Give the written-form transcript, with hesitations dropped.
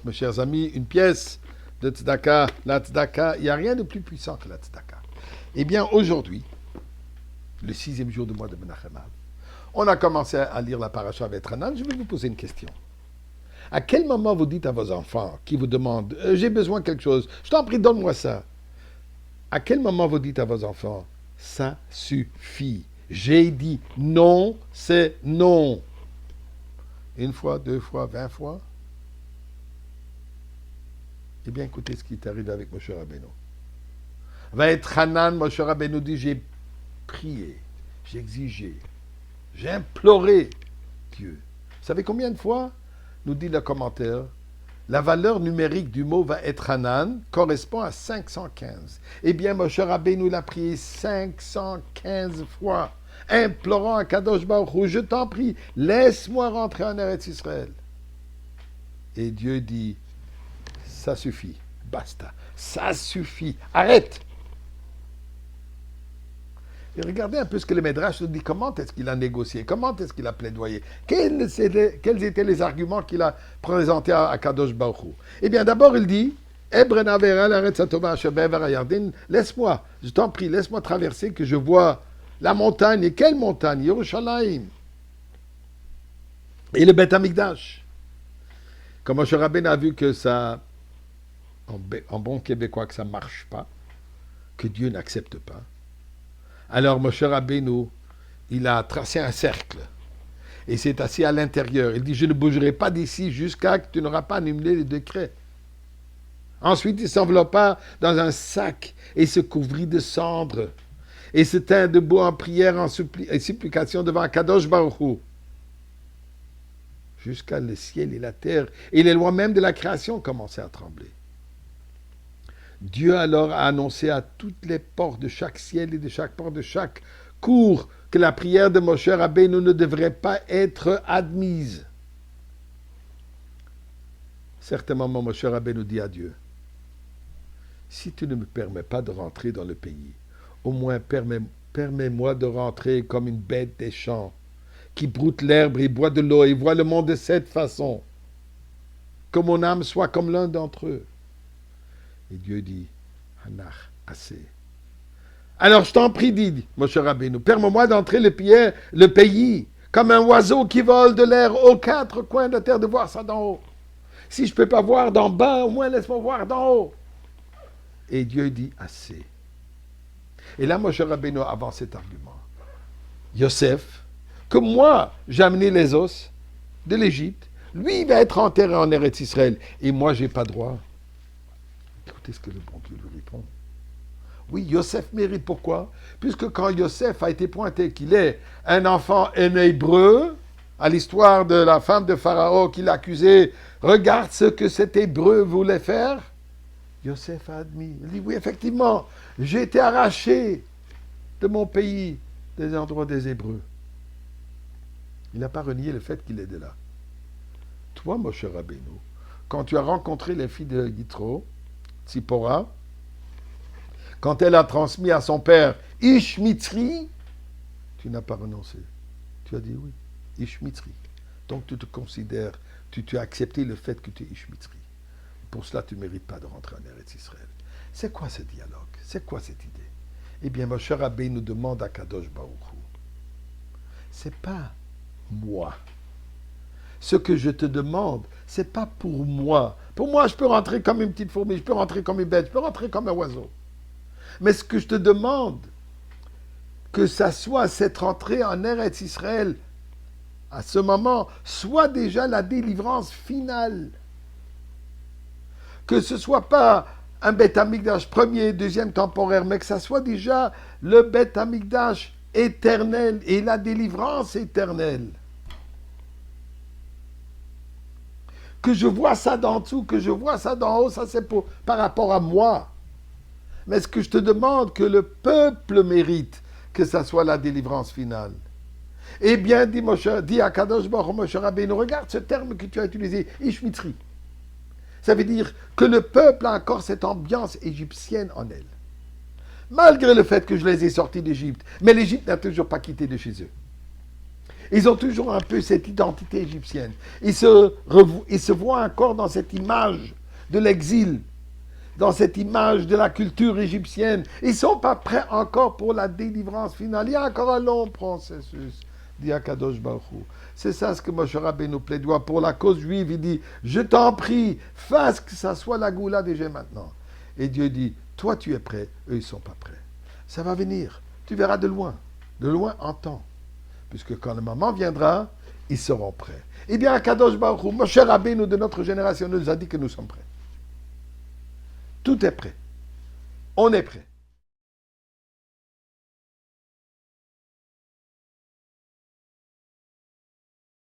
Mes chers amis, une pièce de tzedaka, la tzedaka, il n'y a rien de plus puissant que la tzedaka. Eh bien, aujourd'hui, le 6e jour du mois de Menachem Av, on a commencé à lire la paracha Vetranan. Je vais vous poser une question. À quel moment vous dites à vos enfants qui vous demandent « J'ai besoin de quelque chose, je t'en prie, donne-moi ça ». À quel moment vous dites à vos enfants « Ça suffit, j'ai dit non, c'est non ». Une fois, 2 fois, 20 fois. Eh bien, écoutez ce qui est arrivé avec Moshe Rabbeinu. Vaetranan, Moshe Rabbeinu dit, j'ai prié, j'ai exigé, j'ai imploré Dieu. Vous savez combien de fois, nous dit le commentaire, la valeur numérique du mot Vaetranan correspond à 515. Eh bien, Moshe Rabbeinu l'a prié 515 fois, implorant à Kadosh Baruch Hu, je t'en prie, laisse-moi rentrer en Eretz Israël. Et Dieu dit, ça suffit, basta, ça suffit, arrête. Et regardez un peu ce que le Midrash nous dit, comment est-ce qu'il a négocié, comment est-ce qu'il a plaidoyé, quels étaient les arguments qu'il a présentés à Kadosh Baruch Hu. Eh bien, d'abord, il dit, laisse-moi, je t'en prie, laisse-moi traverser, que je vois la montagne. Et quelle montagne? Yerushalayim. Et le Beth Amikdash. Comme Moshe Rabbeinu a vu que ça, en bon québécois, que ça ne marche pas, que Dieu n'accepte pas. Alors Moshe Rabbeinu, il a tracé un cercle et s'est assis à l'intérieur. Il dit, je ne bougerai pas d'ici jusqu'à que tu n'auras pas annulé les décrets. Ensuite, il s'enveloppa dans un sac et se couvrit de cendres et se tint debout en prière et supplication devant Kadosh Baruch Hu. Jusqu'à le ciel et la terre et les lois même de la création commençaient à trembler. Dieu alors a annoncé à toutes les portes de chaque ciel et de chaque porte de chaque cour que la prière de Moshe Rabbeinu ne devrait pas être admise. Certainement, Moshe Rabbeinu dit à Dieu, si tu ne me permets pas de rentrer dans le pays, au moins permets-moi de rentrer comme une bête des champs, qui broute l'herbe et boit de l'eau et voit le monde de cette façon, que mon âme soit comme l'un d'entre eux. Et Dieu dit, Hanach, assez. Alors je t'en prie, dit Moshe Rabbeinu, permets-moi d'entrer le pays, comme un oiseau qui vole de l'air aux 4 coins de la terre, de voir ça d'en haut. Si je ne peux pas voir d'en bas, au moins laisse-moi voir d'en haut. Et Dieu dit, assez. Et là, Moshe Rabbeinu avance cet argument. Yosef, que moi, j'ai amené les os de l'Égypte, lui, il va être enterré en Eretz Israël, et moi, je n'ai pas droit. Écoutez ce que le bon Dieu lui répond. Oui, Yosef mérite. Pourquoi? Puisque quand Yosef a été pointé qu'il est un enfant hébreu, à l'histoire de la femme de Pharaon qui l'accusait, regarde ce que cet hébreu voulait faire, Yosef a admis. Il dit, oui, effectivement, j'ai été arraché de mon pays, des endroits des Hébreux. Il n'a pas renié le fait qu'il est de là. Toi, Moshe Rabbeinu, quand tu as rencontré les filles de Yitro, Tzipora, quand elle a transmis à son père Ishmitri, tu n'as pas renoncé. Tu as dit oui, Ishmitri. Donc tu te considères, tu as accepté le fait que tu es Ishmitri. Pour cela, tu ne mérites pas de rentrer en Eretz Israël. C'est quoi ce dialogue? C'est quoi cette idée? Eh bien, Moshe Rabbeinu nous demande à Kadosh Baruch Hu. C'est pas moi. Ce que je te demande, c'est pas pour moi. Pour moi, je peux rentrer comme une petite fourmi, je peux rentrer comme une bête, je peux rentrer comme un oiseau. Mais ce que je te demande, que ça soit cette rentrée en Eretz Israël, à ce moment, soit déjà la délivrance finale. Que ce ne soit pas un Beth Amikdash premier, deuxième temporaire, mais que ça soit déjà le Beth Amikdash éternel et la délivrance éternelle. Que je vois ça d'en dessous, que je vois ça d'en haut, ça c'est par rapport à moi. Mais ce que je te demande, que le peuple mérite, que ça soit la délivrance finale. Eh bien, dit à Kadosh Baruch Hu, Moshe Rabbeinu, regarde ce terme que tu as utilisé, Ishmitri. Ça veut dire que le peuple a encore cette ambiance égyptienne en elle. Malgré le fait que je les ai sortis d'Égypte, mais l'Égypte n'a toujours pas quitté de chez eux. Ils ont toujours un peu cette identité égyptienne. Ils se voient encore dans cette image de l'exil, dans cette image de la culture égyptienne. Ils ne sont pas prêts encore pour la délivrance finale. Il y a encore un long processus, dit Akadosh Baruch Hu. C'est ça ce que Moshe Rabbeinu plaidoie pour la cause juive. Il dit, je t'en prie, fasse que ça soit la goula déjà maintenant. Et Dieu dit, toi tu es prêt, eux ils ne sont pas prêts. Ça va venir, tu verras de loin en temps. Puisque quand le moment viendra, ils seront prêts. Eh bien, Akadosh Baruch Hu, Moshe Rabbeinu de notre génération nous a dit que nous sommes prêts. Tout est prêt. On est prêt.